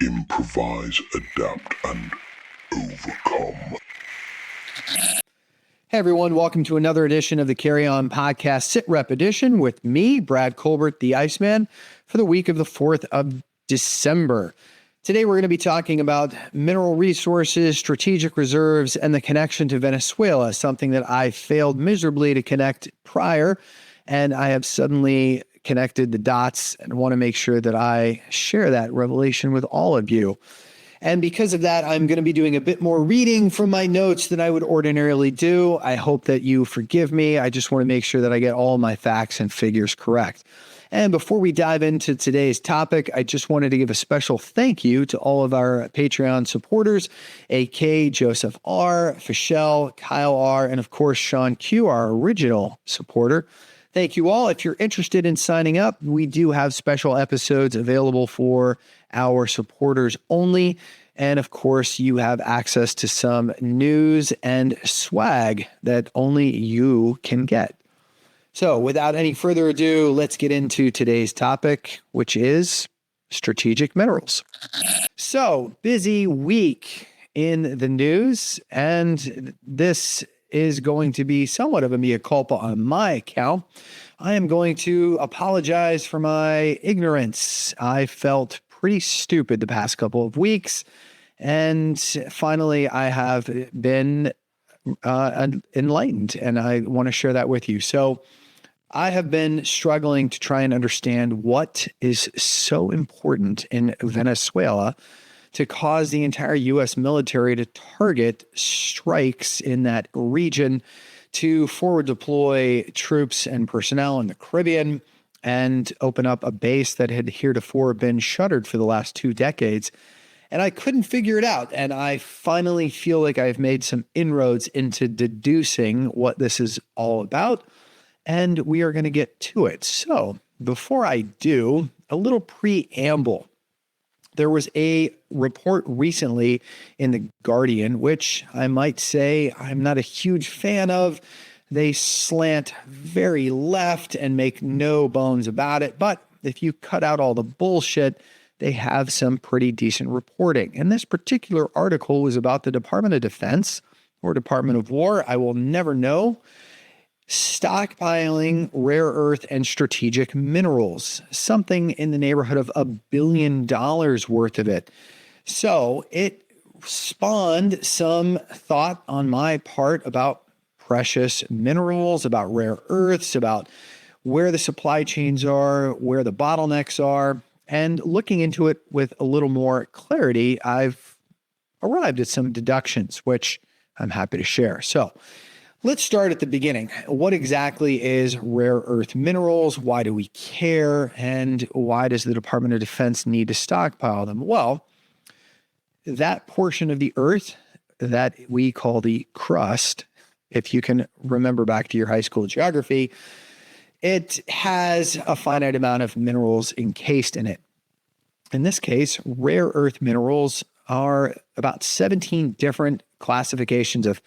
improvise, adapt, and overcome. Hey everyone, welcome to another edition of the Carry On Podcast SITREP edition with me, Brad Colbert, the Iceman, for the week of the 4th of December. Today we're going to be talking about mineral resources, strategic reserves, and the connection to Venezuela, something that I failed miserably to connect prior, and I have suddenly connected the dots and want to make sure that I share that revelation with all of you. And because of that, I'm going to be doing a bit more reading from my notes than I would ordinarily do. I hope that you forgive me. I just want to make sure that I get all my facts and figures correct. And before we dive into today's topic, I just wanted to give a special thank you to all of our Patreon supporters, AK, Joseph R, Fischel, Kyle R, and of course, Sean Q, our original supporter. Thank you all. If you're interested in signing up, we do have special episodes available for our supporters only. And of course, you have access to some news and swag that only you can get. So without any further ado, let's get into today's topic, which is strategic minerals. So busy week in the news, and this is going to be somewhat of a mea culpa on my account. I am going to apologize for my ignorance. I felt pretty stupid the past couple of weeks, and finally I have been enlightened, and I want to share that with you. So I have been struggling to try and understand what is so important in Venezuela to cause the entire U.S. military to target strikes in that region, to forward deploy troops and personnel in the Caribbean, and open up a base that had heretofore been shuttered for the last 2 decades. And I couldn't figure it out. And I finally feel like I've made some inroads into deducing what this is all about. And we are going to get to it. So before I do, a little preamble. There was a report recently in The Guardian, which I might say I'm not a huge fan of. They slant very left and make no bones about it. But if you cut out all the bullshit, they have some pretty decent reporting. And this particular article was about the Department of Defense or Department of War. I will never know. Stockpiling rare earth and strategic minerals, something in the neighborhood of $1 billion worth of it. So it spawned some thought on my part about precious minerals, about rare earths, about where the supply chains are, where the bottlenecks are. And looking into it with a little more clarity, I've arrived at some deductions, which I'm happy to share. So let's start at the beginning. What exactly is rare earth minerals? Why do we care? And why does the Department of Defense need to stockpile them? Well, that portion of the earth that we call the crust, if you can remember back to your high school geography, it has a finite amount of minerals encased in it. In this case, rare earth minerals are about 17 different classifications of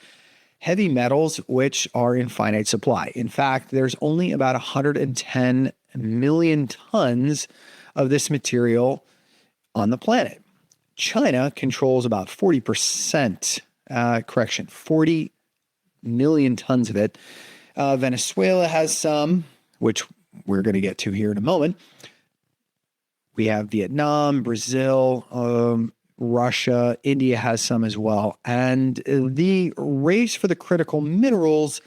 heavy metals, which are in finite supply. In fact, there's only about 110 million tons of this material on the planet. China controls about 40%, 40 million tons of it. Venezuela has some, which we're going to get to here in a moment. We have Vietnam, Brazil, Russia, India has some as well. And the race for the critical minerals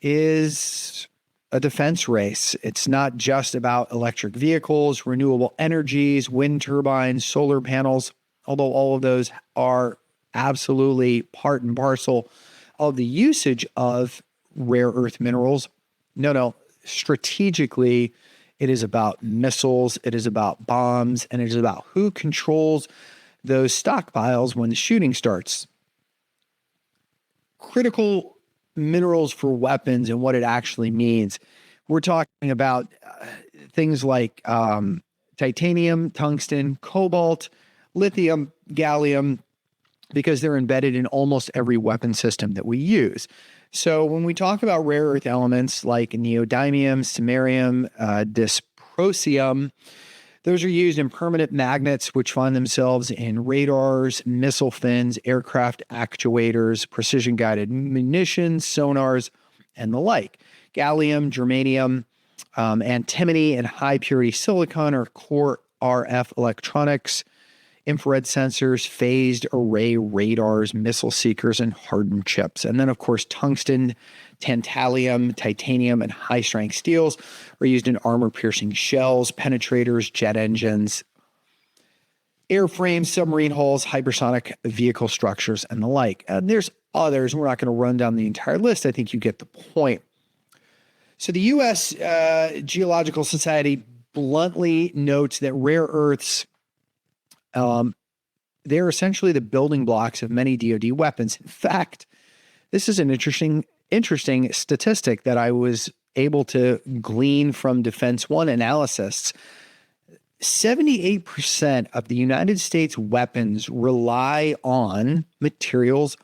is a defense race. It's not just about electric vehicles, renewable energies, wind turbines, solar panels, although all of those are absolutely part and parcel of the usage of rare earth minerals. No, strategically, it is about missiles, it is about bombs, and it is about who controls those stockpiles when the shooting starts. Critical minerals for weapons and what it actually means. We're talking about things like titanium, tungsten, cobalt, lithium, gallium, because they're embedded in almost every weapon system that we use. So when we talk about rare earth elements like neodymium, samarium, dysprosium, Those are used in permanent magnets, which find themselves in radars, missile fins, aircraft actuators, precision-guided munitions, sonars, and the like. Gallium, germanium, antimony, and high-purity silicon are core RF electronics, infrared sensors, phased array radars, missile seekers, and hardened chips. And then, of course, tungsten, tantalum, titanium, and high-strength steels are used in armor-piercing shells, penetrators, jet engines, airframes, submarine hulls, hypersonic vehicle structures, and the like. And there's others. We're not going to run down the entire list. I think you get the point. So the U.S. Geological Society bluntly notes that rare earths, they're essentially the building blocks of many DoD weapons. In fact, this is an interesting statistic that I was able to glean from Defense One analysis. 78% of the United States weapons rely on materials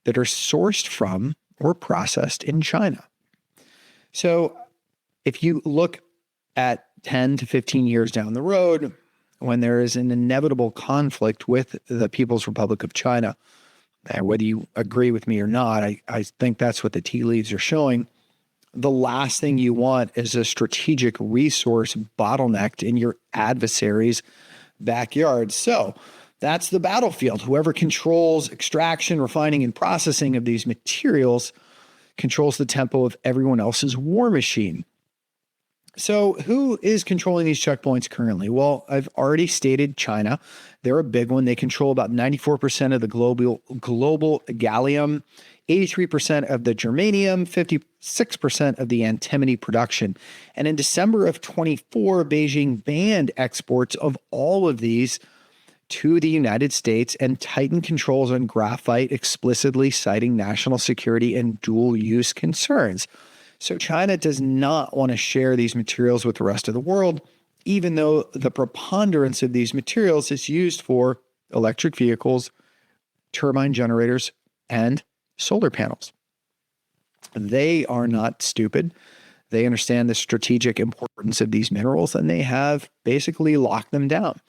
that are sourced from or processed in China. So if you look at 10 to 15 years down the road, when there is an inevitable conflict with the People's Republic of China, whether you agree with me or not, I think that's what the tea leaves are showing. The last thing you want is a strategic resource bottlenecked in your adversary's backyard. So that's the battlefield. Whoever controls extraction, refining, and processing of these materials controls the tempo of everyone else's war machine. So who is controlling these checkpoints currently? Well, I've already stated China. They're a big one. They control about 94% of the global gallium, 83% of the germanium, 56% of the antimony production. And in December of 24, Beijing banned exports of all of these to the United States and tightened controls on graphite, explicitly citing national security and dual-use concerns. So China does not want to share these materials with the rest of the world, even though the preponderance of these materials is used for electric vehicles, turbine generators, and solar panels. They are not stupid. They understand the strategic importance of these minerals, and they have basically locked them down.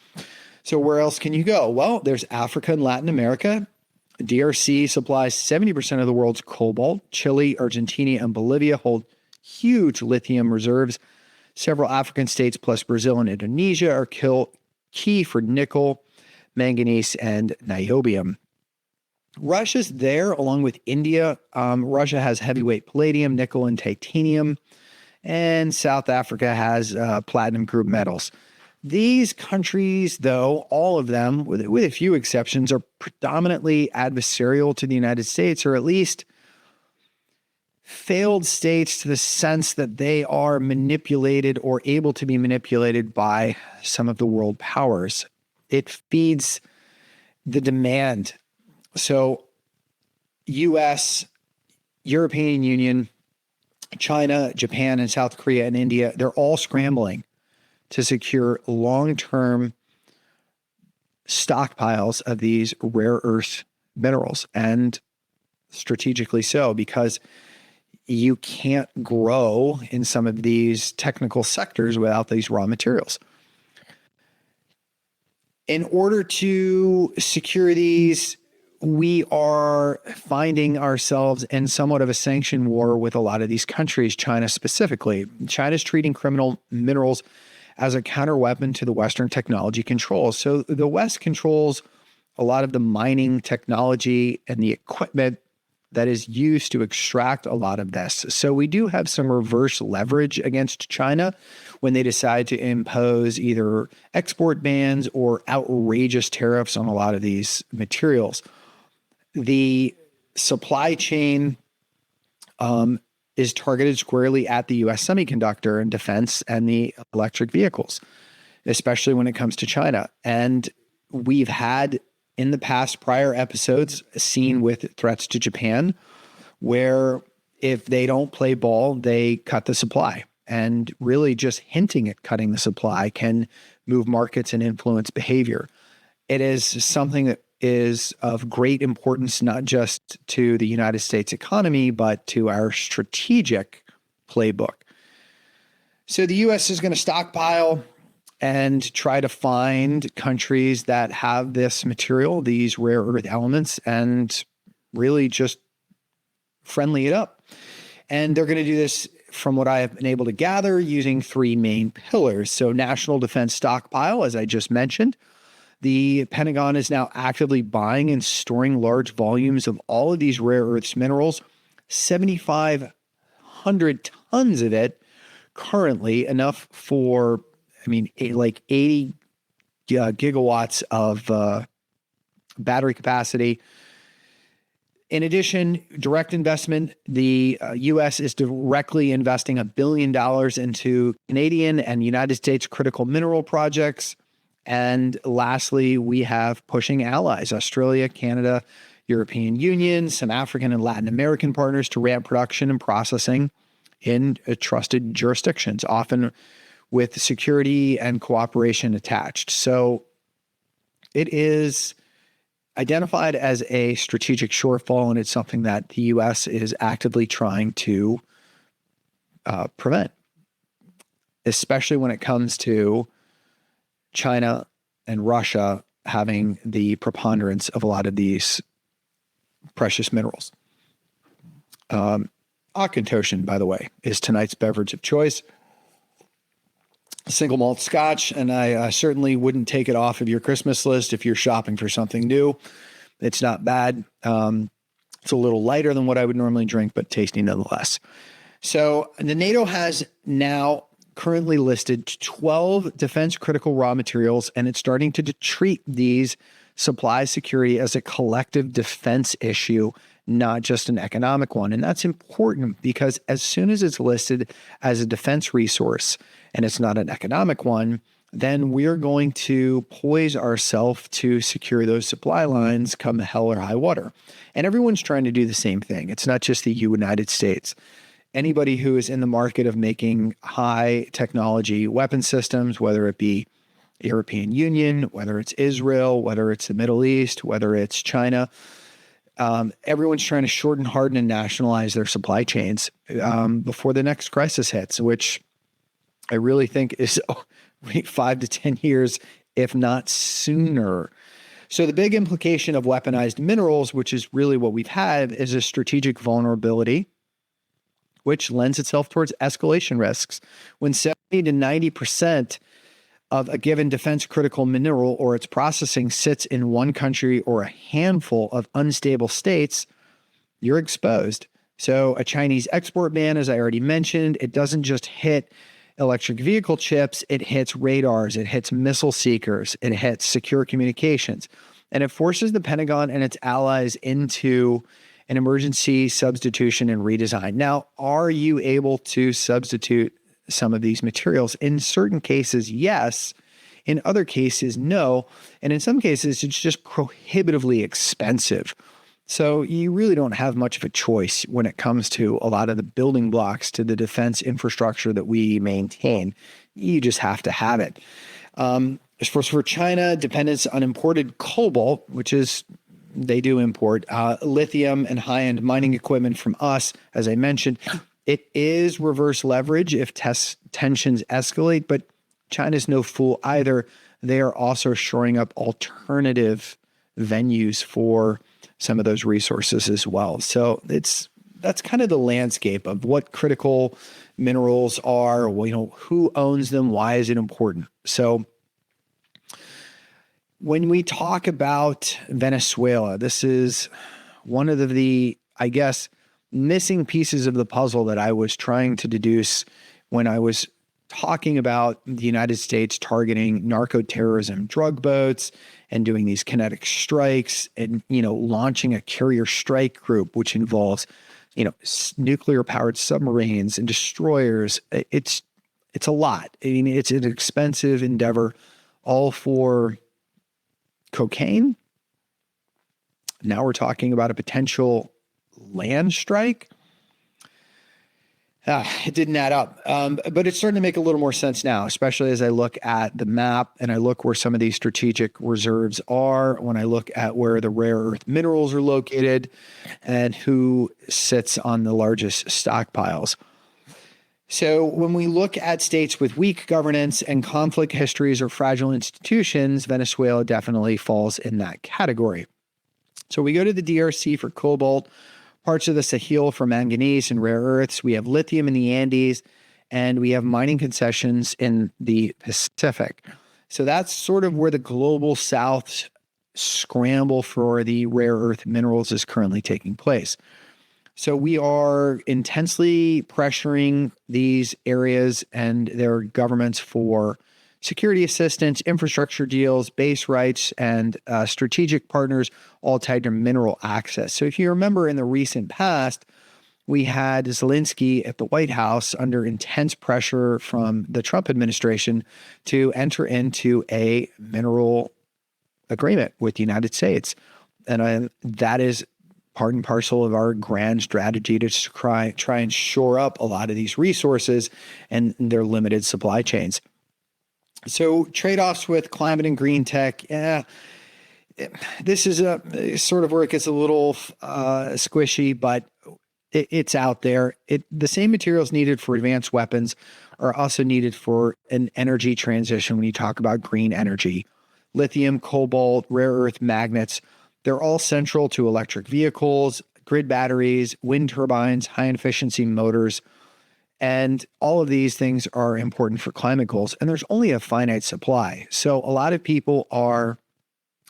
So where else can you go? Well, there's Africa and Latin America. DRC supplies 70% of the world's cobalt. Chile, Argentina, and Bolivia hold huge lithium reserves. Several African states plus Brazil and Indonesia are key for nickel, manganese, and niobium. Russia's there along with India. Russia has heavyweight palladium, nickel, and titanium. And South Africa has platinum group metals. These countries, though, all of them, with a few exceptions, are predominantly adversarial to the United States, or at least failed states to the sense that they are manipulated or able to be manipulated by some of the world powers. It feeds the demand. So US, European Union, China, Japan, and South Korea and India, they're all scrambling to secure long-term stockpiles of these rare earth minerals, and strategically so, because you can't grow in some of these technical sectors without these raw materials. In order to secure these, we are finding ourselves in somewhat of a sanction war with a lot of these countries, China specifically. China's treating criminal minerals as a counterweapon to the Western technology controls. So the West controls a lot of the mining technology and the equipment that is used to extract a lot of this. So we do have some reverse leverage against China when they decide to impose either export bans or outrageous tariffs on a lot of these materials. The supply chain is targeted squarely at the U.S. semiconductor and defense and the electric vehicles, especially when it comes to China. And we've had in the past prior episodes seen with threats to Japan, where if they don't play ball, they cut the supply. And really just hinting at cutting the supply can move markets and influence behavior. It is something that is of great importance, not just to the United States economy, but to our strategic playbook. So the U.S. is going to stockpile and try to find countries that have this material, these rare earth elements, and really just friendly it up. And they're going to do this, from what I have been able to gather, using three main pillars. So national defense stockpile, as I just mentioned. The Pentagon is now actively buying and storing large volumes of all of these rare earths minerals, 7,500 tons of it currently, enough for, like 80 gigawatts of battery capacity. In addition, direct investment, the U.S. is directly investing $1 billion into Canadian and United States critical mineral projects. And lastly, we have pushing allies, Australia, Canada, European Union, some African and Latin American partners to ramp production and processing in trusted jurisdictions, often with security and cooperation attached. So it is identified as a strategic shortfall, and it's something that the U.S. is actively trying to prevent, especially when it comes to China and Russia having the preponderance of a lot of these precious minerals. Auchentoshan, by the way, is tonight's beverage of choice. Single malt scotch, and I certainly wouldn't take it off of your Christmas list if you're shopping for something new. It's not bad. It's a little lighter than what I would normally drink, but tasty nonetheless. So the NATO has now currently listed 12 defense critical raw materials, and it's starting to treat these supply security as a collective defense issue, not just an economic one. And that's important because as soon as it's listed as a defense resource and it's not an economic one, then we're going to poise ourselves to secure those supply lines come hell or high water. And everyone's trying to do the same thing. It's not just the United States. Anybody who is in the market of making high technology weapon systems, whether it be European Union, whether it's Israel, whether it's the Middle East, whether it's China, everyone's trying to shorten, harden, and nationalize their supply chains before the next crisis hits, which I really think is 5 to 10 years, if not sooner. So the big implication of weaponized minerals, which is really what we've had, is a strategic vulnerability, which lends itself towards escalation risks. When 70 to 90% of a given defense critical mineral or its processing sits in one country or a handful of unstable states, you're exposed. So a Chinese export ban, as I already mentioned, it doesn't just hit electric vehicle chips, it hits radars, it hits missile seekers, it hits secure communications, and it forces the Pentagon and its allies into an emergency substitution and redesign. Now, are you able to substitute some of these materials? In certain cases, yes. In other cases, no. And in some cases, it's just prohibitively expensive. So you really don't have much of a choice when it comes to a lot of the building blocks to the defense infrastructure that we maintain. You just have to have it. As for China, dependence on imported cobalt, which is they do import lithium and high-end mining equipment from us, as I mentioned. It is reverse leverage if tensions escalate, but China's no fool either. They are also shoring up alternative venues for some of those resources as well. So that's kind of the landscape of what critical minerals are, who owns them, why is it important? So when we talk about Venezuela, this is one of the, I guess, missing pieces of the puzzle that I was trying to deduce when I was talking about the United States targeting narco-terrorism drug boats and doing these kinetic strikes and, launching a carrier strike group, which involves, nuclear-powered submarines and destroyers. It's a lot. I mean, it's an expensive endeavor, all for cocaine. Now we're talking about a potential land strike. It didn't add up, but it's starting to make a little more sense now, especially as I look at the map and I look where some of these strategic reserves are, when I look at where the rare earth minerals are located and who sits on the largest stockpiles. So when we look at states with weak governance and conflict histories or fragile institutions, Venezuela definitely falls in that category. So we go to the DRC for cobalt, parts of the Sahel for manganese and rare earths. We have lithium in the Andes, and we have mining concessions in the Pacific. So that's sort of where the global South's scramble for the rare earth minerals is currently taking place. So we are intensely pressuring these areas and their governments for security assistance, infrastructure deals, base rights, and strategic partners, all tied to mineral access. So if you remember in the recent past, we had Zelensky at the White House under intense pressure from the Trump administration to enter into a mineral agreement with the United States. And that is part and parcel of our grand strategy to try and shore up a lot of these resources and their limited supply chains. So trade-offs with climate and green tech, this is a sort of where it gets a little squishy, but it's out there. The same materials needed for advanced weapons are also needed for an energy transition when you talk about green energy. Lithium, cobalt, rare earth magnets, they're all central to electric vehicles, grid batteries, wind turbines, high-efficiency motors, and all of these things are important for climate goals, and there's only a finite supply. So a lot of people are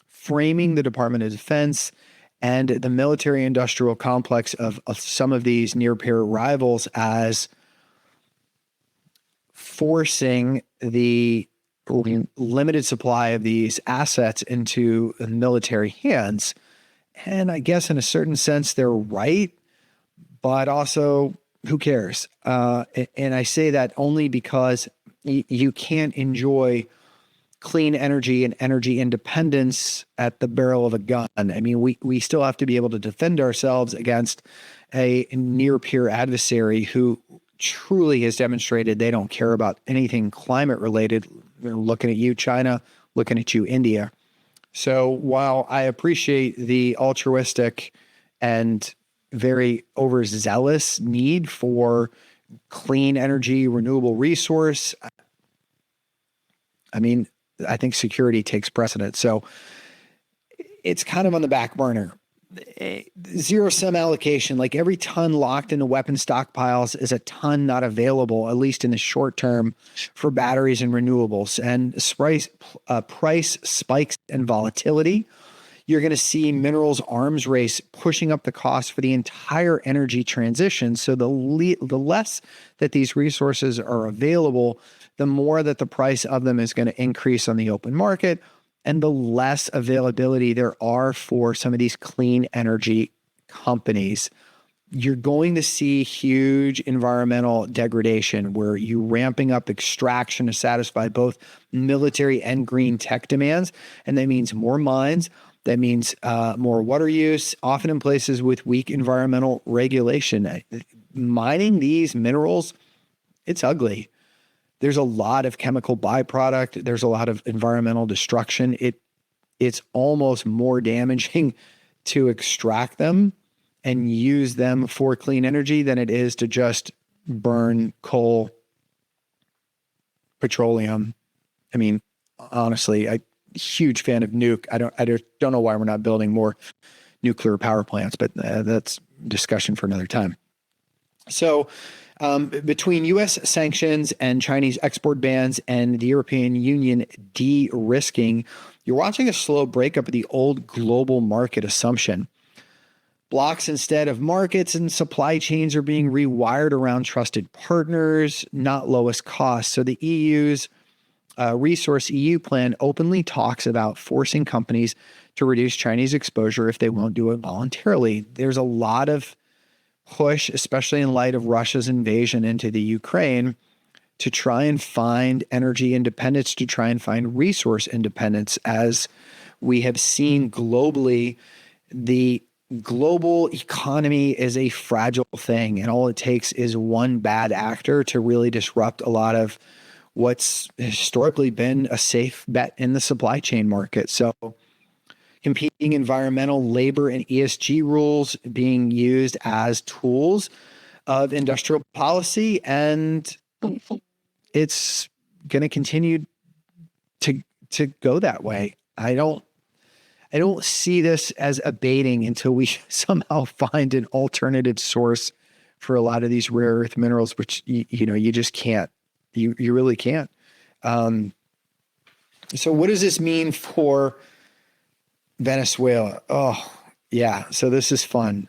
framing the Department of Defense and the military-industrial complex of some of these near-peer rivals as forcing the limited supply of these assets into military hands. And I guess in a certain sense, they're right, but also who cares? And I say that only because you can't enjoy clean energy and energy independence at the barrel of a gun. I mean, we still have to be able to defend ourselves against a near-peer adversary who truly has demonstrated they don't care about anything climate related. They're looking at you, China, looking at you, India. So while I appreciate the altruistic and very overzealous need for clean energy, renewable resource, I mean, I think security takes precedence. So it's kind of on the back burner. Zero-sum allocation, like every ton locked into weapon stockpiles is a ton not available, at least in the short term, for batteries and renewables. And price spikes and volatility. You're going to see minerals arms race pushing up the cost for the entire energy transition. So the less that these resources are available, the more that the price of them is going to increase on the open market, and the less availability there are for some of these clean energy companies. You're going to see huge environmental degradation where you're ramping up extraction to satisfy both military and green tech demands. And that means more mines. That means more water use, often in places with weak environmental regulation. Mining these minerals, it's ugly. There's a lot of chemical byproduct. There's a lot of environmental destruction. It's almost more damaging to extract them and use them for clean energy than it is to just burn coal, petroleum. I mean, honestly, huge fan of nuke. I don't know why we're not building more nuclear power plants, but that's discussion for another time. So between U.S. sanctions and Chinese export bans and the European Union de-risking, you're watching a slow breakup of the old global market assumption. Blocks instead of markets and supply chains are being rewired around trusted partners, not lowest cost. So the EU's Resource EU plan openly talks about forcing companies to reduce Chinese exposure if they won't do it voluntarily. There's a lot of push, especially in light of Russia's invasion into the Ukraine, to try and find energy independence, to try and find resource independence. As we have seen globally, the global economy is a fragile thing, and all it takes is one bad actor to really disrupt a lot of what's historically been a safe bet in the supply chain market. So competing environmental, labor, and ESG rules being used as tools of industrial policy, and it's going to continue to go that way. I don't see this as abating until we somehow find an alternative source for a lot of these rare earth minerals, which you just can't. You really can't. So what does this mean for Venezuela? Oh, yeah. So this is fun.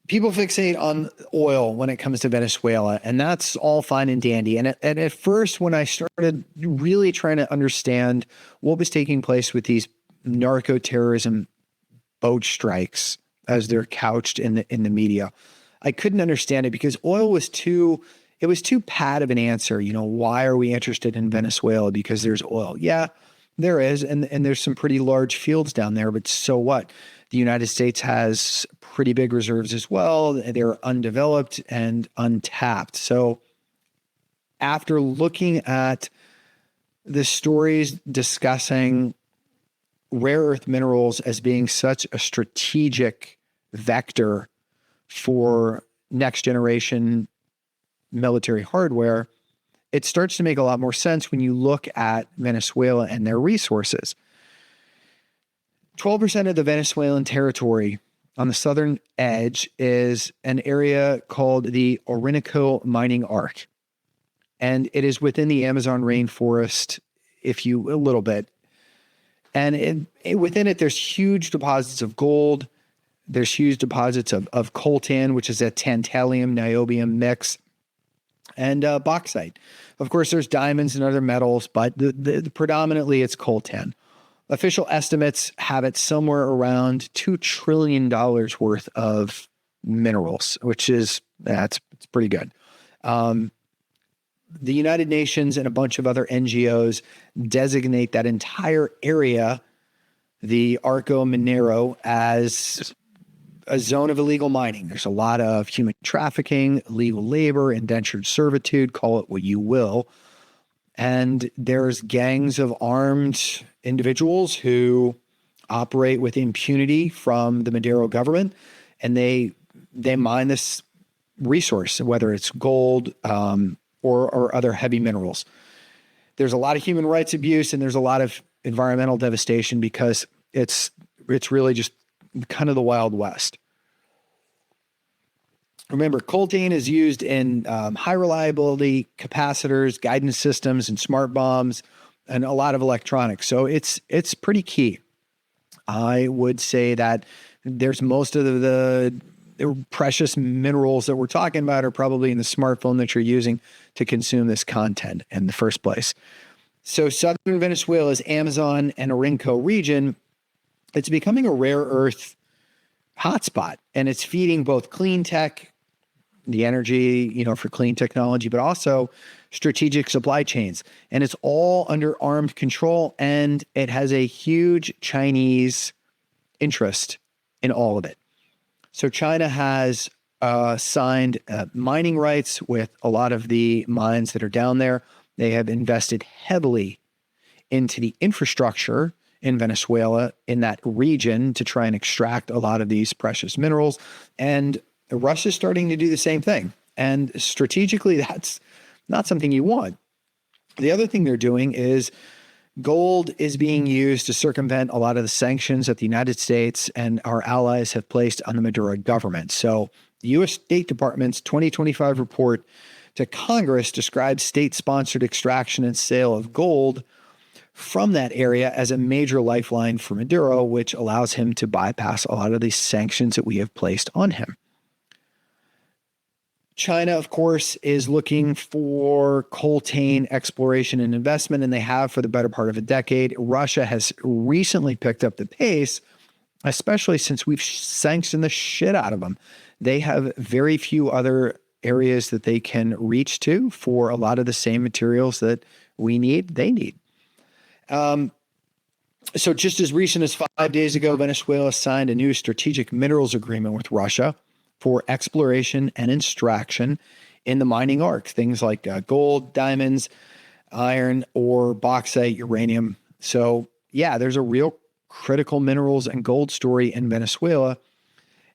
People fixate on oil when it comes to Venezuela, and that's all fine and dandy. And at first, when I started really trying to understand what was taking place with these narco-terrorism boat strikes, as they're couched in the media, I couldn't understand it because oil was too pat of an answer. Why are we interested in Venezuela? Because there's oil. Yeah, there is. And there's some pretty large fields down there, but so what? The United States has pretty big reserves as well. They're undeveloped and untapped. So after looking at the stories discussing rare earth minerals as being such a strategic vector for next generation military hardware, it starts to make a lot more sense when you look at Venezuela and their resources. 12% of the Venezuelan territory on the southern edge is an area called the Orinoco Mining Arc. And it is within the Amazon rainforest, a little bit. And within it, there's huge deposits of gold. There's huge deposits of coltan, which is a tantalum-niobium mix, and bauxite. Of course, there's diamonds and other metals, but predominantly it's coltan. Official estimates have it somewhere around $2 trillion worth of minerals, which is, it's pretty good. The United Nations and a bunch of other NGOs designate that entire area, the Arco Minero, as a zone of illegal mining. There's a lot of human trafficking, illegal labor, indentured servitude, call it what you will. And there's gangs of armed individuals who operate with impunity from the Maduro government, and they mine this resource, whether it's gold or other heavy minerals. There's a lot of human rights abuse, and there's a lot of environmental devastation because it's really just kind of the Wild West. Remember, coltan is used in high reliability capacitors, guidance systems, and smart bombs, and a lot of electronics. So it's pretty key. I would say that there's most of the precious minerals that we're talking about are probably in the smartphone that you're using to consume this content in the first place. So southern Venezuela's Amazon and Orinoco region, it's becoming a rare earth hotspot, and it's feeding both clean tech, the energy, for clean technology, but also strategic supply chains. And it's all under armed control, and it has a huge Chinese interest in all of it. So China has signed mining rights with a lot of the mines that are down there. They have invested heavily into the infrastructure in Venezuela, in that region, to try and extract a lot of these precious minerals. And Russia's starting to do the same thing. And strategically, that's not something you want. The other thing they're doing is gold is being used to circumvent a lot of the sanctions that the United States and our allies have placed on the Maduro government. So the U.S. State Department's 2025 report to Congress describes state-sponsored extraction and sale of gold from that area as a major lifeline for Maduro, which allows him to bypass a lot of these sanctions that we have placed on him. China, of course, is looking for coltan exploration and investment, and they have for the better part of a decade. Russia has recently picked up the pace, especially since we've sanctioned the shit out of them. They have very few other areas that they can reach to for a lot of the same materials that we need, they need. So just as recent as 5 days ago, Venezuela signed a new strategic minerals agreement with Russia for exploration and extraction in the mining arc, things like gold, diamonds, iron, ore, bauxite, uranium. So yeah, there's a real critical minerals and gold story in Venezuela.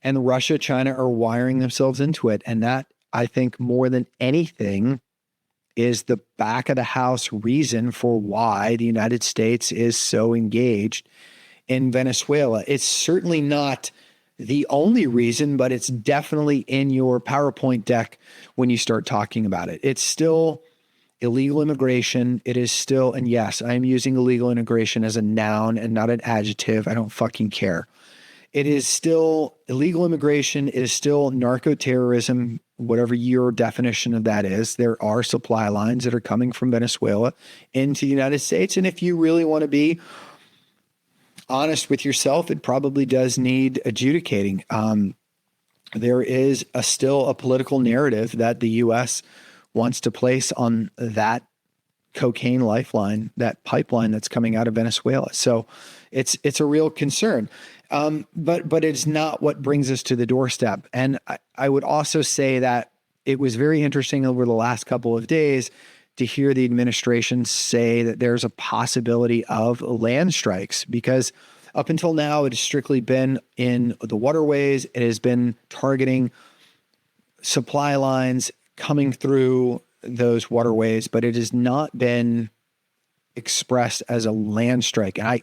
And Russia, China are wiring themselves into it. And that, I think, more than anything, is the back of the house reason for why the United States is so engaged in Venezuela. It's certainly not the only reason, but it's definitely in your PowerPoint deck when you start talking about it. It's still illegal immigration. It is still, and yes, I am using illegal immigration as a noun and not an adjective. I don't fucking care. It is still illegal immigration. It is still narco-terrorism, whatever your definition of that is. There are supply lines that are coming from Venezuela into the United States. And if you really want to be honest with yourself, it probably does need adjudicating. There is still a political narrative that the U.S. wants to place on that cocaine lifeline, that pipeline that's coming out of Venezuela. So it's a real concern. But it's not what brings us to the doorstep. And I would also say that it was very interesting over the last couple of days to hear the administration say that there's a possibility of land strikes, because up until now, it has strictly been in the waterways. It has been targeting supply lines coming through those waterways, but it has not been expressed as a land strike. And I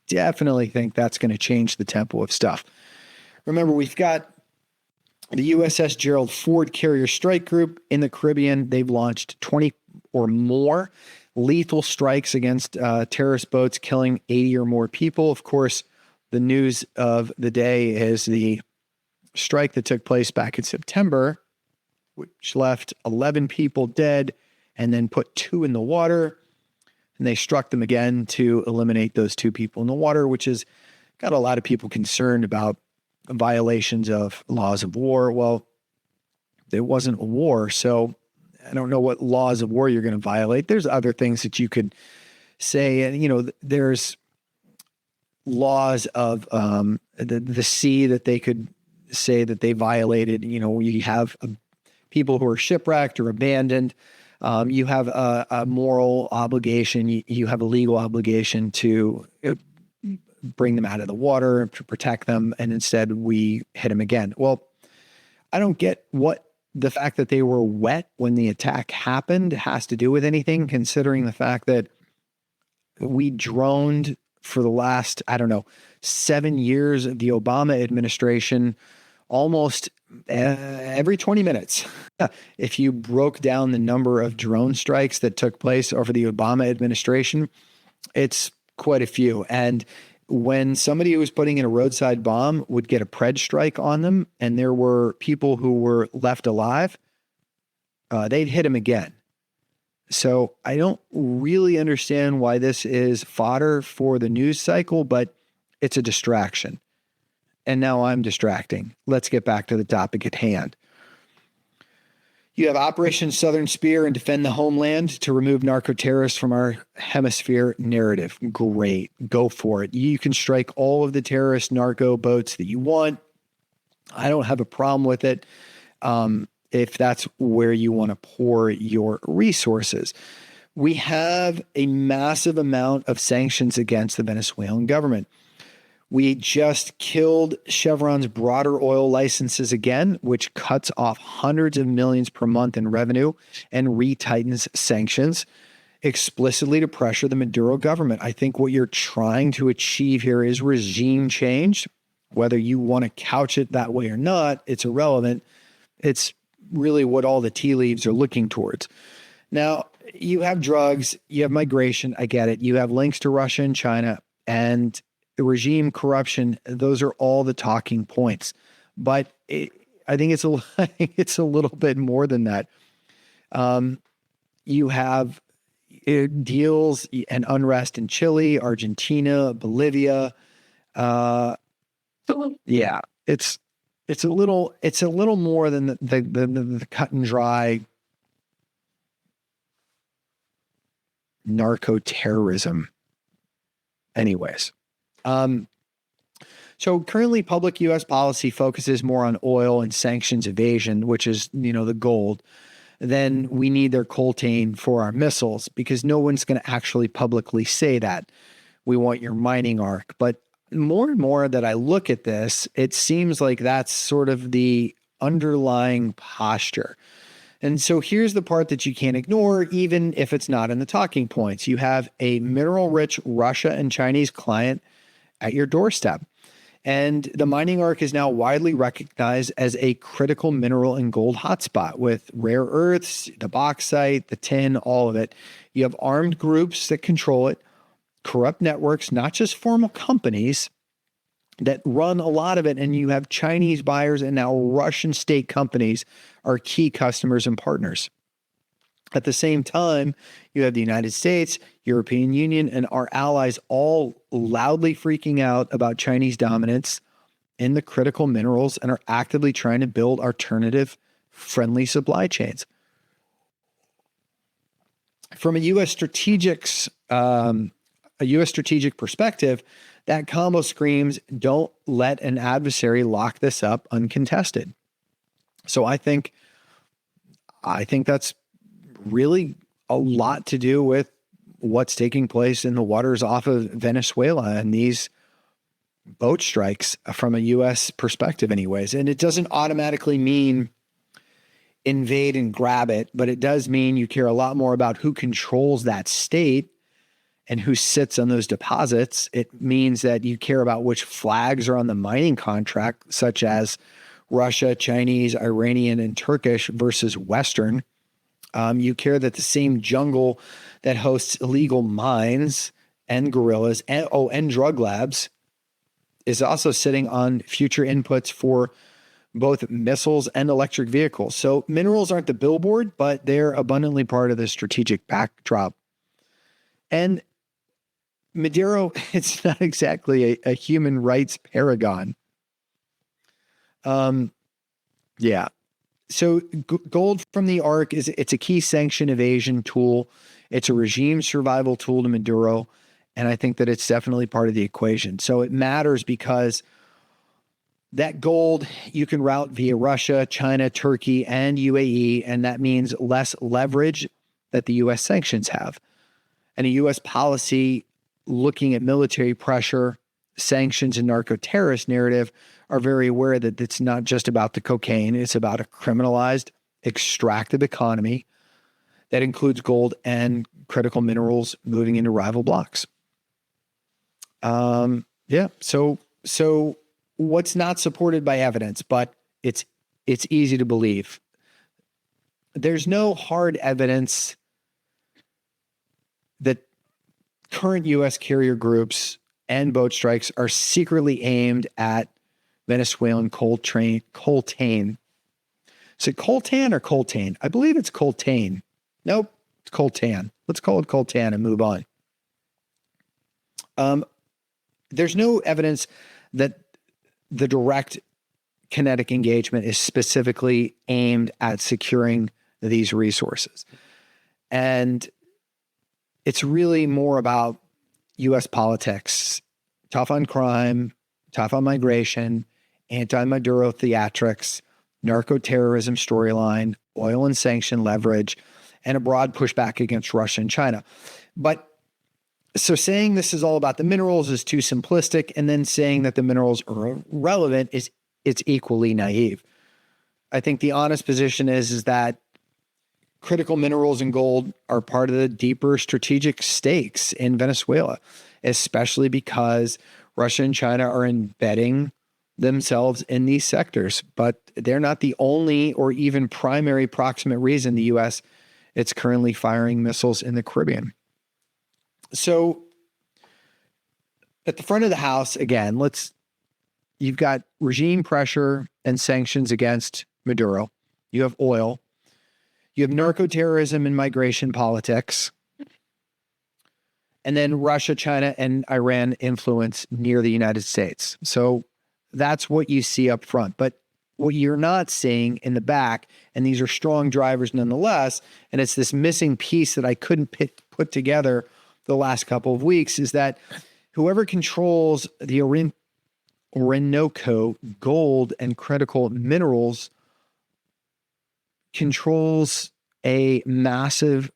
definitely think that's going to change the tempo of stuff. Remember, we've got the USS Gerald Ford Carrier Strike Group in the Caribbean. They've launched 20 or more lethal strikes against terrorist boats, killing 80 or more people. Of course, the news of the day is the strike that took place back in September, which left 11 people dead and then put 2 in the water. And they struck them again to eliminate those 2 people in the water, which has got a lot of people concerned about violations of laws of war. Well, there wasn't a war, so I don't know what laws of war you're going to violate. There's other things that you could say. And, there's laws of the sea that they could say that they violated. You have people who are shipwrecked or abandoned. You have a moral obligation. You have a legal obligation to bring them out of the water, to protect them. And instead we hit them again. Well, I don't get what the fact that they were wet when the attack happened has to do with anything, considering the fact that we droned for the last, 7 years of the Obama administration, almost every 20 minutes. If you broke down the number of drone strikes that took place over the Obama administration, it's quite a few. And when somebody who was putting in a roadside bomb would get a pred strike on them, and there were people who were left alive, they'd hit him again. So I don't really understand why this is fodder for the news cycle, but it's a distraction. And now I'm distracting. Let's get back to the topic at hand. You have Operation Southern Spear and Defend the Homeland to remove narco-terrorists from our hemisphere narrative. Great. Go for it. You can strike all of the terrorist narco boats that you want. I don't have a problem with it if that's where you want to pour your resources. We have a massive amount of sanctions against the Venezuelan government. We just killed Chevron's broader oil licenses again, which cuts off hundreds of millions per month in revenue and retightens sanctions explicitly to pressure the Maduro government. I think what you're trying to achieve here is regime change. Whether you want to couch it that way or not, it's irrelevant. It's really what all the tea leaves are looking towards. Now, you have drugs, you have migration. I get it. You have links to Russia and China, and the regime corruption. Those are all the talking points, but I think it's a little bit more than that. You have deals and unrest in Chile, Argentina, Bolivia. Yeah, it's a little more than the cut and dry narco terrorism. Anyways. So currently public U.S. policy focuses more on oil and sanctions evasion, which is, the gold. Then we need their coltane for our missiles, because no one's going to actually publicly say that. We want your mining arc. But more and more that I look at this, it seems like that's sort of the underlying posture. And so here's the part that you can't ignore, even if it's not in the talking points. You have a mineral-rich Russia and Chinese client at your doorstep. And the mining arc is now widely recognized as a critical mineral and gold hotspot with rare earths, the bauxite, the tin, all of it. You have armed groups that control it, corrupt networks, not just formal companies that run a lot of it. And you have Chinese buyers and now Russian state companies are key customers and partners. At the same time, you have the United States, European Union, and our allies all loudly freaking out about Chinese dominance in the critical minerals and are actively trying to build alternative friendly supply chains. From a U.S. strategic perspective, that combo screams, don't let an adversary lock this up uncontested. So I think that's really a lot to do with what's taking place in the waters off of Venezuela and these boat strikes from a U.S. perspective anyways. And it doesn't automatically mean invade and grab it, but it does mean you care a lot more about who controls that state and who sits on those deposits. It means that you care about which flags are on the mining contract, such as Russia, Chinese, Iranian, and Turkish versus Western. You care that the same jungle that hosts illegal mines and guerrillas and drug labs is also sitting on future inputs for both missiles and electric vehicles. So minerals aren't the billboard, but they're abundantly part of the strategic backdrop. And Maduro, it's not exactly a human rights paragon. Yeah. So gold from the ARC it's a key sanction evasion tool. It's a regime survival tool to Maduro. And I think that it's definitely part of the equation. So it matters because that gold you can route via Russia, China, Turkey, and UAE. And that means less leverage that the U.S. sanctions have. And a U.S. policy looking at military pressure, sanctions, and narco-terrorist narrative are very aware that it's not just about the cocaine. It's about a criminalized, extractive economy that includes gold and critical minerals moving into rival blocks. Yeah. So what's not supported by evidence, but it's easy to believe. There's no hard evidence that current U.S. carrier groups and boat strikes are secretly aimed at Venezuelan coltan. Is it coltan or coltan? I believe it's coltan. Nope, it's coltan. Let's call it coltan and move on. There's no evidence that the direct kinetic engagement is specifically aimed at securing these resources. And it's really more about U.S. politics, tough on crime, tough on migration, anti-Maduro theatrics, narco-terrorism storyline, oil and sanction leverage, and a broad pushback against Russia and China. But so saying this is all about the minerals is too simplistic, and then saying that the minerals are irrelevant it's equally naive. I think the honest position is that critical minerals and gold are part of the deeper strategic stakes in Venezuela, especially because Russia and China are embedding themselves in these sectors, but they're not the only or even primary proximate reason the U.S. it's currently firing missiles in the Caribbean. So at the front of the house, again, you've got regime pressure and sanctions against Maduro. You have oil. You have narco-terrorism and migration politics. And then Russia, China, and Iran influence near the United States. So that's what you see up front. But what you're not seeing in the back, and these are strong drivers nonetheless, and it's this missing piece that I couldn't put together the last couple of weeks, is that whoever controls the Orinoco gold and critical minerals controls a massive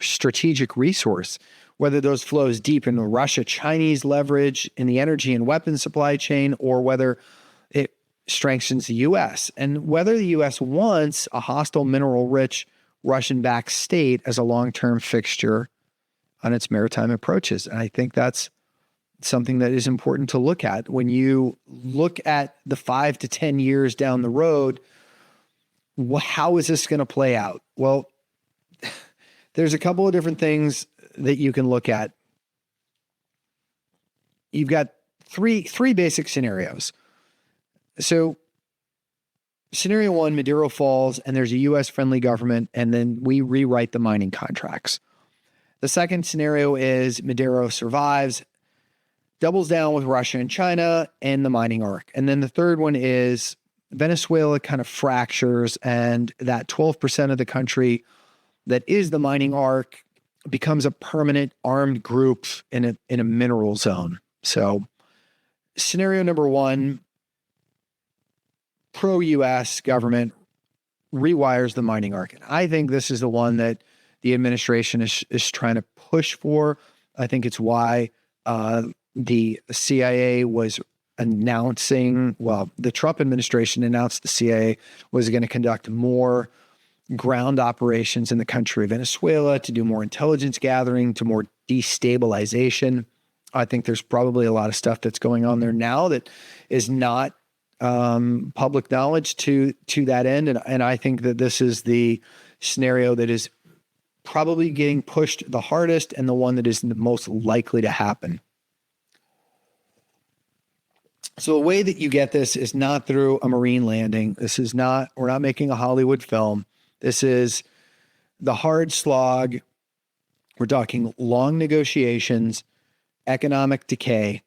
strategic resource whether those flows deepen Russia-Chinese leverage in the energy and weapons supply chain, or whether it strengthens the U.S., and whether the U.S. wants a hostile mineral-rich Russian-backed state as a long-term fixture on its maritime approaches. And I think that's something that is important to look at. When you look at the 5 to 10 years down the road, how is this going to play out? Well, there's a couple of different things that you can look at. You've got three basic scenarios. So scenario one, Maduro falls and there's a U.S. friendly government, and then we rewrite the mining contracts. The second scenario is Maduro survives, doubles down with Russia and China and the mining arc. And then the third one is Venezuela kind of fractures, and that 12% of the country that is the mining arc becomes a permanent armed group in a mineral zone. So scenario number one, pro-U.S. government rewires the mining arc. And I think this is the one that the administration is trying to push for. I think it's why the CIA was announcing, well, the Trump administration announced the CIA was going to conduct more ground operations in the country of Venezuela, to do more intelligence gathering, to more destabilization. I think there's probably a lot of stuff that's going on there now that is not public knowledge to that end. And I think that this is the scenario that is probably getting pushed the hardest and the one that is the most likely to happen. So the way that you get this is not through a Marine landing. We're not making a Hollywood film. This is the hard slog. We're talking long negotiations, economic decay.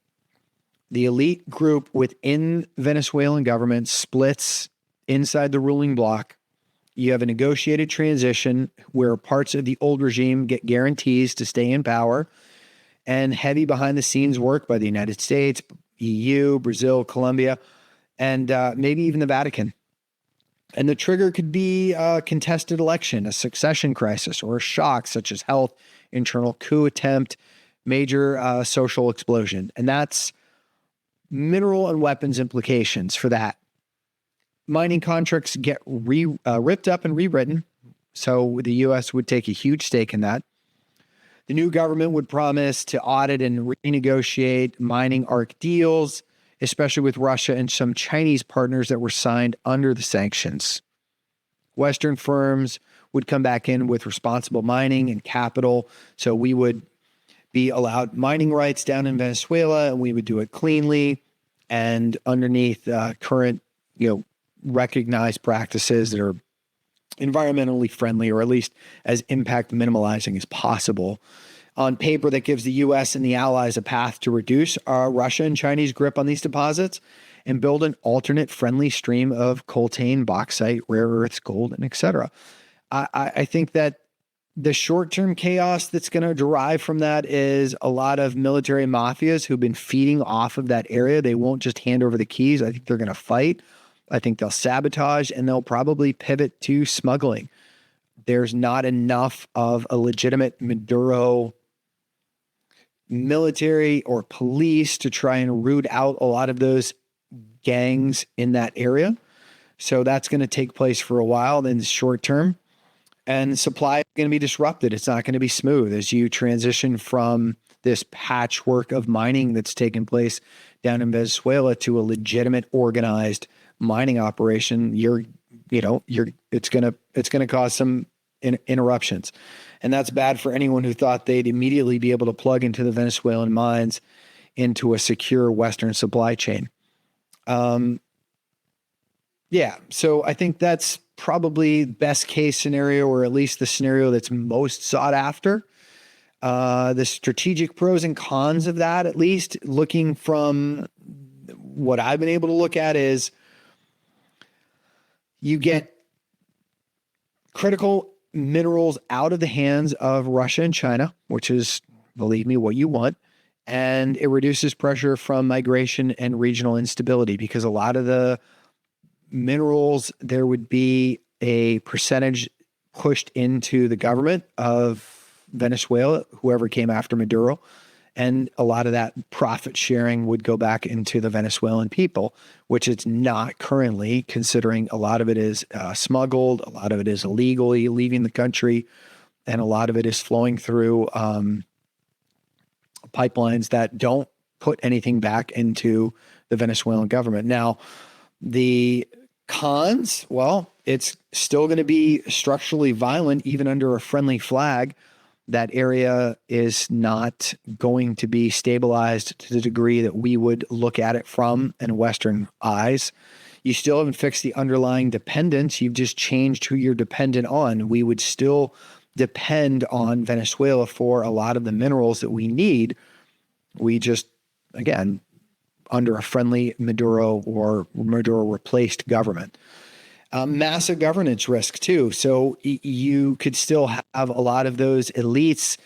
The elite group within Venezuelan government splits inside the ruling bloc. You have a negotiated transition where parts of the old regime get guarantees to stay in power, and heavy behind the scenes work by the United States, EU, Brazil, Colombia, and maybe even the Vatican. And the trigger could be a contested election, a succession crisis, or a shock such as health, internal coup attempt, major social explosion. And that's mineral and weapons implications for that. Mining contracts get ripped up and rewritten. So the U.S. would take a huge stake in that. The new government would promise to audit and renegotiate mining arc deals, especially with Russia and some Chinese partners that were signed under the sanctions. Western firms would come back in with responsible mining and capital. So we would be allowed mining rights down in Venezuela, and we would do it cleanly and underneath current, recognized practices that are environmentally friendly, or at least as impact minimalizing as possible. On paper, that gives the U.S. and the allies a path to reduce Russia and Chinese grip on these deposits and build an alternate friendly stream of coltan, bauxite, rare earths, gold, and et cetera. I think that the short-term chaos that's going to derive from that is a lot of military mafias who've been feeding off of that area. They won't just hand over the keys. I think they're going to fight. I think they'll sabotage, and they'll probably pivot to smuggling. There's not enough of a legitimate Maduro military or police to try and root out a lot of those gangs in that area. So that's going to take place for a while in the short term. And supply is going to be disrupted. It's not going to be smooth as you transition from this patchwork of mining that's taken place down in Venezuela to a legitimate, organized mining operation. It's going to cause some interruptions, and that's bad for anyone who thought they'd immediately be able to plug into the Venezuelan mines into a secure Western supply chain. So I think that's probably best case scenario, or at least the scenario that's most sought after. The strategic pros and cons of that, at least looking from what I've been able to look at, is you get critical minerals out of the hands of Russia and China, which is, believe me, what you want. And it reduces pressure from migration and regional instability, because a lot of the minerals, there would be a percentage pushed into the government of Venezuela, whoever came after Maduro. And a lot of that profit sharing would go back into the Venezuelan people, which it's not currently, considering a lot of it is smuggled, a lot of it is illegally leaving the country, and a lot of it is flowing through pipelines that don't put anything back into the Venezuelan government. Now, the cons, well, it's still going to be structurally violent, even under a friendly flag. That area is not going to be stabilized to the degree that we would look at it from in Western eyes. You still haven't fixed the underlying dependence. You've just changed who you're dependent on. We would still depend on Venezuela for a lot of the minerals that we need. We just, again, under a friendly Maduro or Maduro replaced government. Massive governance risk too. So you could still have a lot of those elites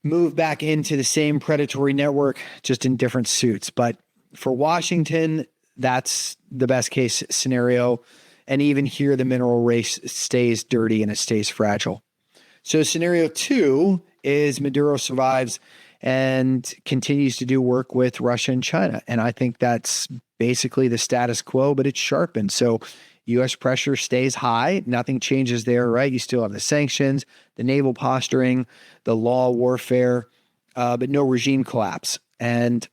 move back into the same predatory network, just in different suits. But for Washington, that's the best case scenario. And even here, the mineral race stays dirty and it stays fragile. So scenario 2 is Maduro survives and continues to do work with Russia and China. And I think that's basically the status quo, but it's sharpened. So U.S. pressure stays high. Nothing changes there, right? You still have the sanctions, the naval posturing, the law warfare, but no regime collapse. And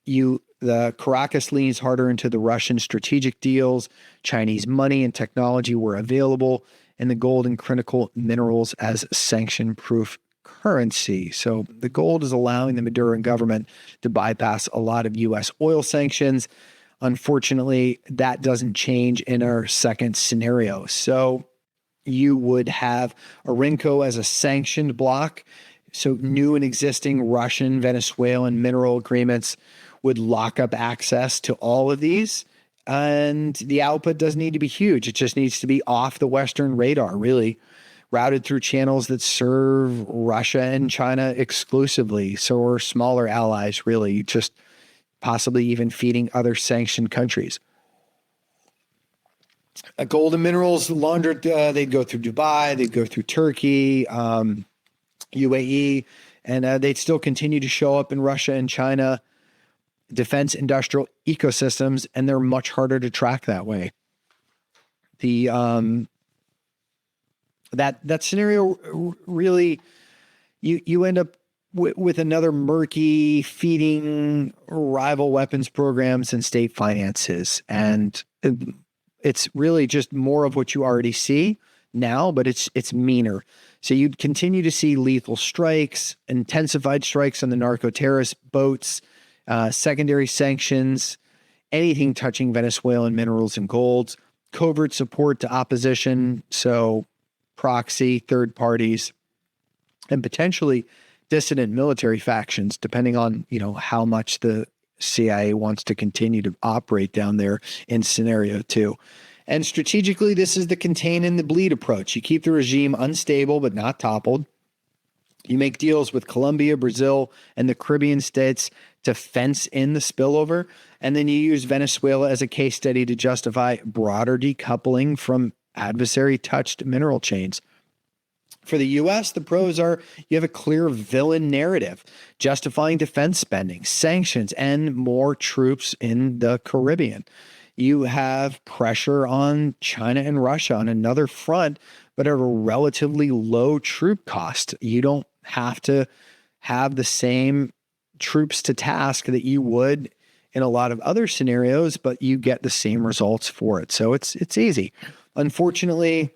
the Caracas leans harder into the Russian strategic deals. Chinese money and technology were available, and the gold and critical minerals as sanction-proof currency. So the gold is allowing the Maduran government to bypass a lot of U.S. oil sanctions. Unfortunately, that doesn't change in our second scenario. So you would have Arinco as a sanctioned bloc. So new and existing Russian, Venezuelan mineral agreements would lock up access to all of these. And the output doesn't need to be huge. It just needs to be off the Western radar, really, routed through channels that serve Russia and China exclusively. So we're smaller allies, really, just possibly even feeding other sanctioned countries. Gold and minerals laundered, they'd go through Dubai, they'd go through Turkey, UAE, and they'd still continue to show up in Russia and China defense industrial ecosystems, and they're much harder to track that way. The that scenario really, you end up with another murky feeding rival weapons programs and state finances, and it's really just more of what you already see now, but it's meaner. So you'd continue to see lethal strikes, intensified strikes on the narco-terrorist boats, secondary sanctions, anything touching Venezuelan minerals and golds, covert support to opposition, so proxy, third parties, and potentially dissident military factions, depending on, how much the CIA wants to continue to operate down there in scenario 2. And strategically, this is the contain and the bleed approach. You keep the regime unstable but not toppled. You make deals with Colombia, Brazil, and the Caribbean states to fence in the spillover. And then you use Venezuela as a case study to justify broader decoupling from adversary-touched mineral chains. For the U.S., the pros are you have a clear villain narrative, justifying defense spending, sanctions, and more troops in the Caribbean. You have pressure on China and Russia on another front, but at a relatively low troop cost. You don't have to have the same troops to task that you would in a lot of other scenarios, but you get the same results for it. So it's easy. Unfortunately,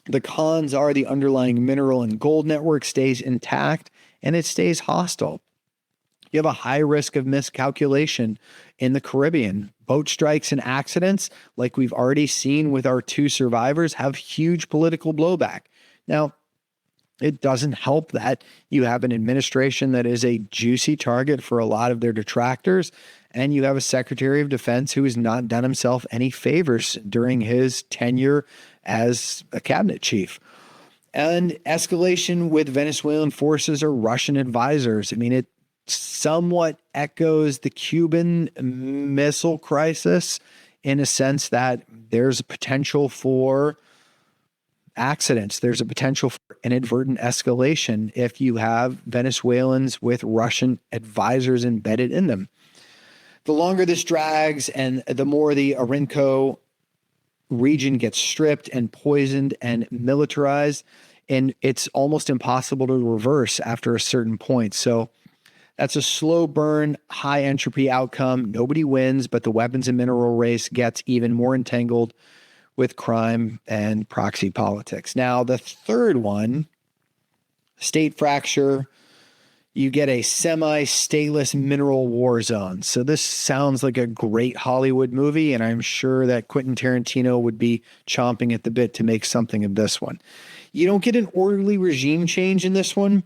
the cons are the underlying mineral and gold network stays intact and it stays hostile. You have a high risk of miscalculation in the Caribbean. Boat strikes and accidents, like we've already seen with our 2 survivors, have huge political blowback. Now, it doesn't help that you have an administration that is a juicy target for a lot of their detractors, and you have a Secretary of Defense who has not done himself any favors during his tenure as a cabinet chief. And escalation with Venezuelan forces or Russian advisors. I mean, it somewhat echoes the Cuban Missile Crisis in a sense that there's a potential for accidents. There's a potential for inadvertent escalation if you have Venezuelans with Russian advisors embedded in them. The longer this drags and the more the Orinoco region gets stripped and poisoned and militarized, and it's almost impossible to reverse after a certain point. So that's a slow burn, high entropy outcome. Nobody wins, but the weapons and mineral race gets even more entangled with crime and proxy politics. Now, the third one, state fracture, you get a semi-stateless mineral war zone. So this sounds like a great Hollywood movie, and I'm sure that Quentin Tarantino would be chomping at the bit to make something of this one. You don't get an orderly regime change in this one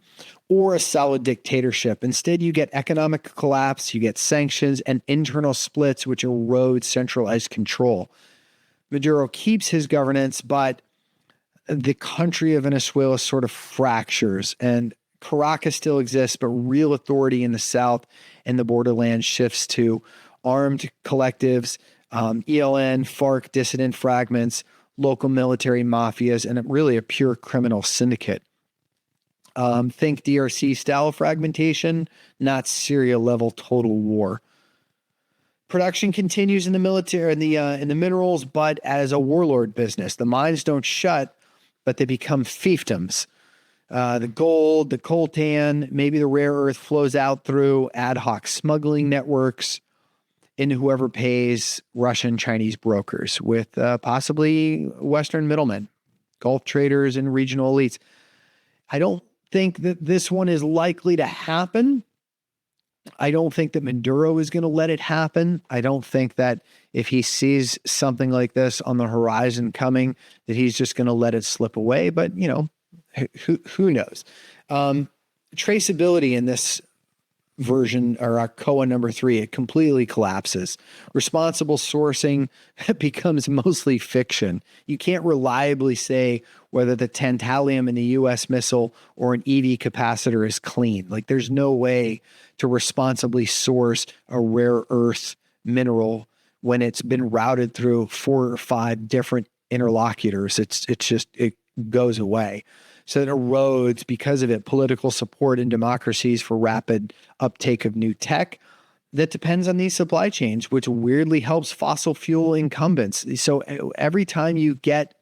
or a solid dictatorship. Instead, you get economic collapse, you get sanctions, and internal splits, which erode centralized control. Maduro keeps his governance, but the country of Venezuela sort of fractures, and Caracas still exists, but real authority in the south and the borderland shifts to armed collectives, ELN, FARC, dissident fragments, local military mafias, and really a pure criminal syndicate. Think DRC style fragmentation, not Syria level total war. Production continues in the military, in the minerals, but as a warlord business. The mines don't shut, but they become fiefdoms. The gold, the coltan, maybe the rare earth flows out through ad hoc smuggling networks into whoever pays Russian Chinese brokers with possibly Western middlemen, Gulf traders, and regional elites. I don't think that this one is likely to happen. I don't think that Maduro is going to let it happen. I don't think that if he sees something like this on the horizon coming, that he's just going to let it slip away. But, you know, who knows? Traceability in this version, or COA number 3, it completely collapses. Responsible sourcing becomes mostly fiction. You can't reliably say whether the tantalum in the U.S. missile or an EV capacitor is clean. Like, there's no way to responsibly source a rare earth mineral when it's been routed through 4 or 5 different interlocutors. It goes away. So it erodes, because of it, political support in democracies for rapid uptake of new tech that depends on these supply chains, which weirdly helps fossil fuel incumbents. So every time you get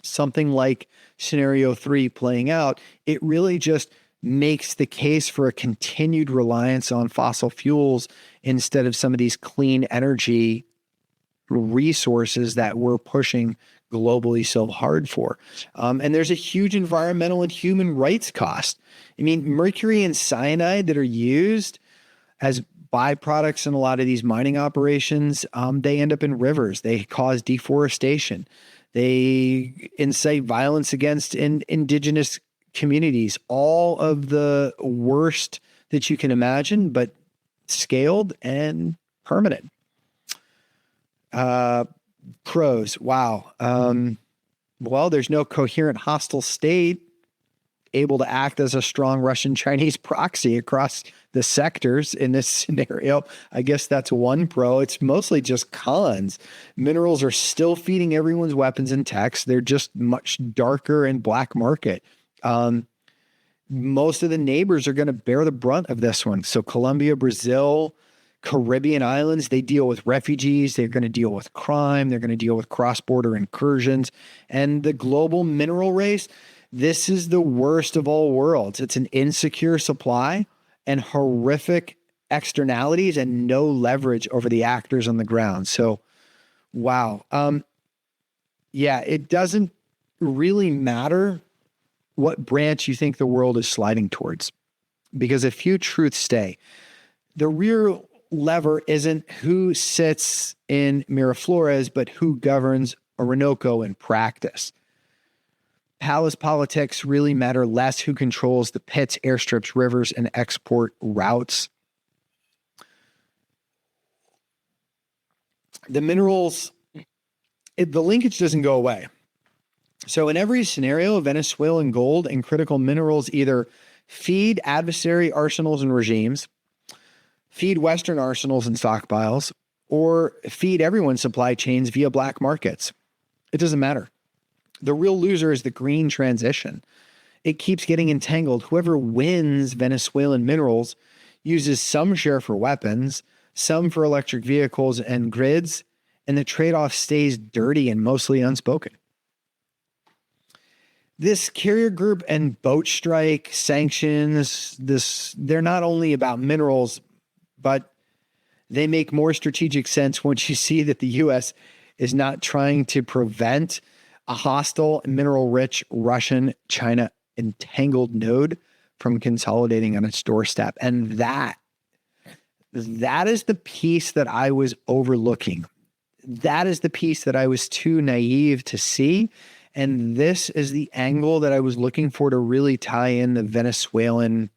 something like scenario 3 playing out, it really just makes the case for a continued reliance on fossil fuels instead of some of these clean energy resources that we're pushing globally so hard for. And there's a huge environmental and human rights cost. I mean, mercury and cyanide that are used as byproducts in a lot of these mining operations, they end up in rivers. They cause deforestation. They incite violence against indigenous communities, all of the worst that you can imagine, but scaled and permanent. Pros. Wow. Well, there's no coherent hostile state able to act as a strong Russian-Chinese proxy across the sectors in this scenario. I guess that's one pro. It's mostly just cons. Minerals are still feeding everyone's weapons and techs. They're just much darker and black market. Most of the neighbors are going to bear the brunt of this one. So Colombia, Brazil, Caribbean islands, they deal with refugees. They're going to deal with crime. They're going to deal with cross-border incursions. And the global mineral race, this is the worst of all worlds. It's an insecure supply and horrific externalities and no leverage over the actors on the ground. So, wow. Yeah, it doesn't really matter what branch you think the world is sliding towards, because a few truths stay. The real lever isn't who sits in Miraflores, but who governs Orinoco in practice. Palace politics really matter less who controls the pits, airstrips, rivers, and export routes. The minerals, the linkage doesn't go away. So in every scenario, Venezuelan gold and critical minerals either feed adversary arsenals and regimes, feed Western arsenals and stockpiles, or feed everyone's supply chains via black markets. It doesn't matter. The real loser is the green transition. It keeps getting entangled. Whoever wins Venezuelan minerals uses some share for weapons, some for electric vehicles and grids, and the trade-off stays dirty and mostly unspoken. This carrier group and boat strike sanctions, they're not only about minerals, but they make more strategic sense once you see that the U.S. is not trying to prevent a hostile, mineral-rich Russian-China entangled node from consolidating on its doorstep. And that is the piece that I was overlooking. That is the piece that I was too naive to see. And this is the angle that I was looking for to really tie in the Venezuelan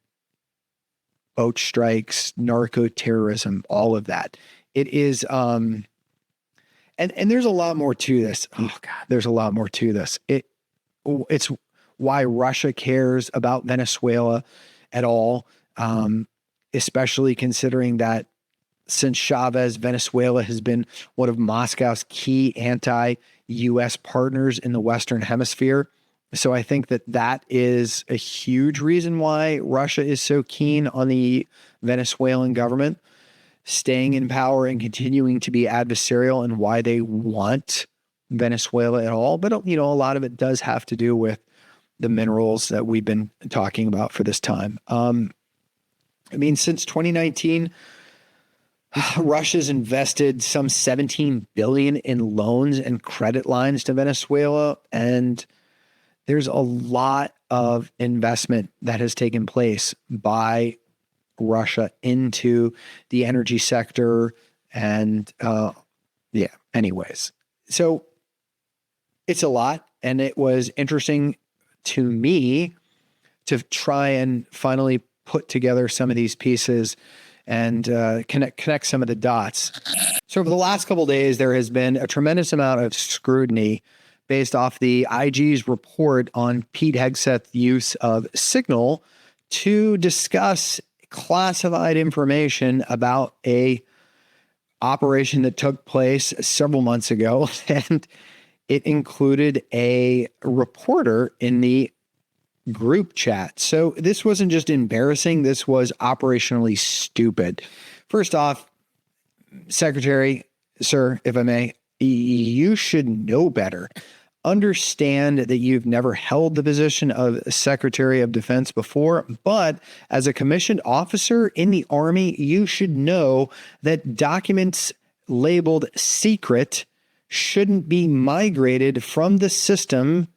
boat strikes, narco terrorism, all of that. It is, and there's a lot more to this. Oh God, there's a lot more to this. It's why Russia cares about Venezuela at all, especially considering that since Chavez, Venezuela has been one of Moscow's key anti-U.S. partners in the Western Hemisphere. So I think that is a huge reason why Russia is so keen on the Venezuelan government staying in power and continuing to be adversarial, and why they want Venezuela at all. But, a lot of it does have to do with the minerals that we've been talking about for this time. Since 2019, Russia's invested some $17 billion in loans and credit lines to Venezuela, and there's a lot of investment that has taken place by Russia into the energy sector. And anyways, so it's a lot, and it was interesting to me to try and finally put together some of these pieces and connect some of the dots. So over the last couple of days, there has been a tremendous amount of scrutiny based off the IG's report on Pete Hegseth's use of Signal to discuss classified information about a operation that took place several months ago, and it included a reporter in the group chat. So this wasn't just embarrassing, this was operationally stupid. First off, Secretary, sir, if I may, you should know better. Understand that you've never held the position of Secretary of Defense before, but as a commissioned officer in the Army, you should know that documents labeled secret shouldn't be migrated from the system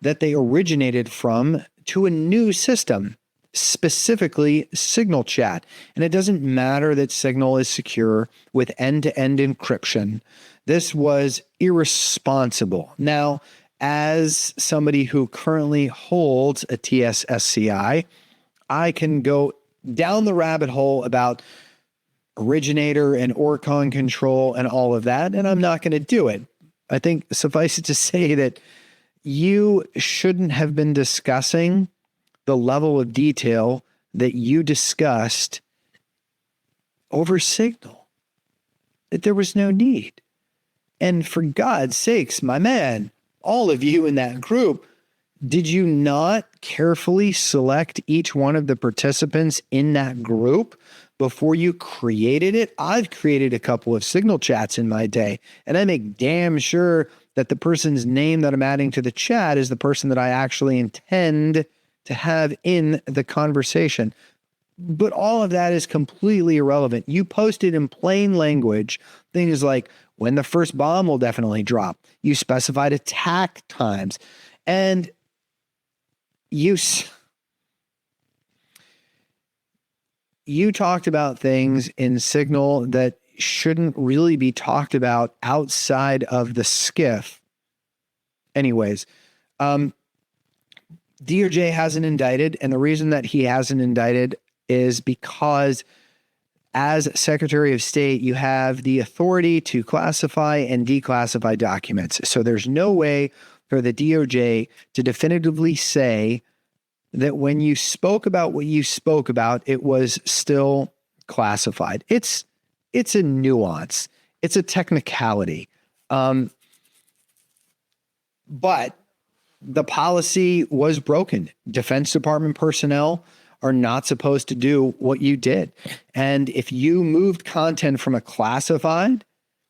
that they originated from to a new system, specifically Signal chat. And it doesn't matter that Signal is secure with end-to-end encryption. This was irresponsible. Now, as somebody who currently holds a TSSCI, I can go down the rabbit hole about originator and Orcon control and all of that, and I'm not going to do it. I think suffice it to say that you shouldn't have been discussing the level of detail that you discussed over Signal. That there was no need. And for God's sakes, my man, all of you in that group, did you not carefully select each one of the participants in that group before you created it? I've created a couple of Signal chats in my day, and I make damn sure that the person's name that I'm adding to the chat is the person that I actually intend to have in the conversation. But all of that is completely irrelevant. You posted in plain language things like when the first bomb will definitely drop. You specified attack times, and you talked about things in Signal that shouldn't really be talked about outside of the skiff. Anyways, DOJ hasn't indicted, and the reason that he hasn't indicted is because as Secretary of State, you have the authority to classify and declassify documents. So there's no way for the DOJ to definitively say that when you spoke about what you spoke about, it was still classified. It's a nuance. It's a technicality. But the policy was broken. Defense Department personnel are not supposed to do what you did. And if you moved content from a classified,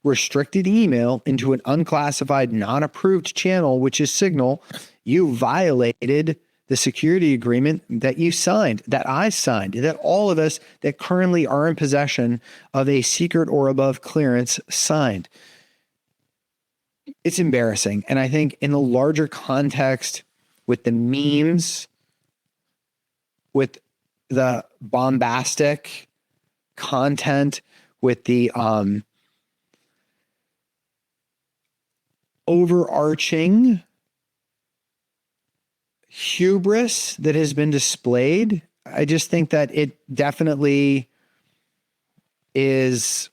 restricted email into an unclassified, non-approved channel, which is Signal, you violated the security agreement that you signed, that I signed, that all of us that currently are in possession of a secret or above clearance signed. It's embarrassing. And I think in the larger context, with the memes, with the bombastic content, with the overarching hubris that has been displayed, I just think that it definitely is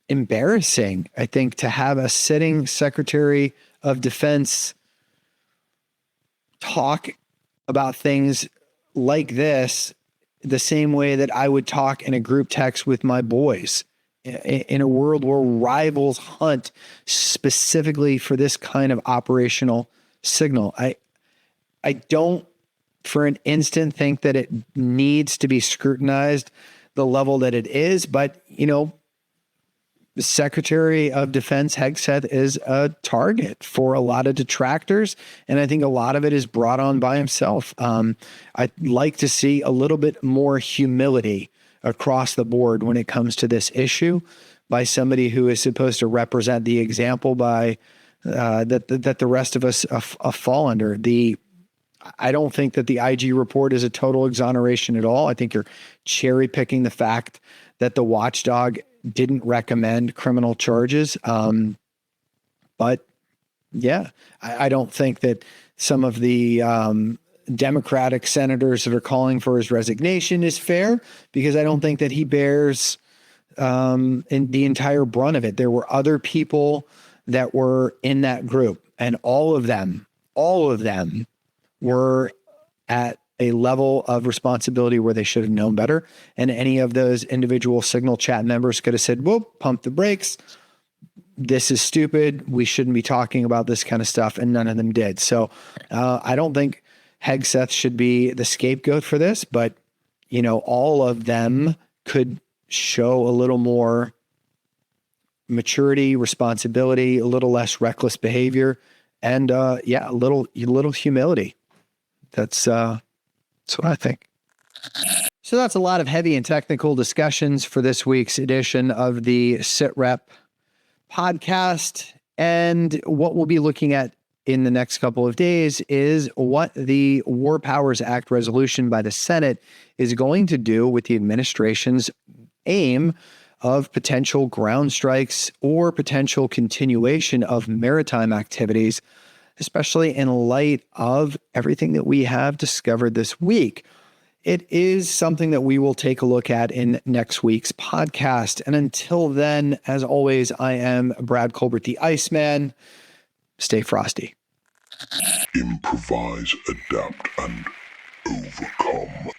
embarrassing, I think, to have a sitting Secretary of Defense talk about things like this the same way that I would talk in a group text with my boys in a world where rivals hunt specifically for this kind of operational signal. I don't for an instant think that it needs to be scrutinized the level that it is, but the Secretary of Defense Hegseth is a target for a lot of detractors, and I think a lot of it is brought on by himself. I'd like to see a little bit more humility across the board when it comes to this issue by somebody who is supposed to represent the example by that the rest of us fall under. I don't think that the IG report is a total exoneration at all. I think you're cherry picking the fact that the watchdog didn't recommend criminal charges. But yeah, I don't think that some of the Democratic senators that are calling for his resignation is fair, because I don't think that he bears in the entire brunt of it. There were other people that were in that group, and all of them were at a level of responsibility where they should have known better. And any of those individual Signal chat members could have said, whoop, pump the brakes. This is stupid. We shouldn't be talking about this kind of stuff. And none of them did. So I don't think Hegseth should be the scapegoat for this, but all of them could show a little more maturity, responsibility, a little less reckless behavior, and a little humility. That's what I think. So that's a lot of heavy and technical discussions for this week's edition of the SITREP podcast. And what we'll be looking at in the next couple of days is what the War Powers Act resolution by the Senate is going to do with the administration's aim of potential ground strikes or potential continuation of maritime activities, especially in light of everything that we have discovered this week. It is something that we will take a look at in next week's podcast. And until then, as always, I am Brad Colbert, the Iceman. Stay frosty. Improvise, adapt, and overcome.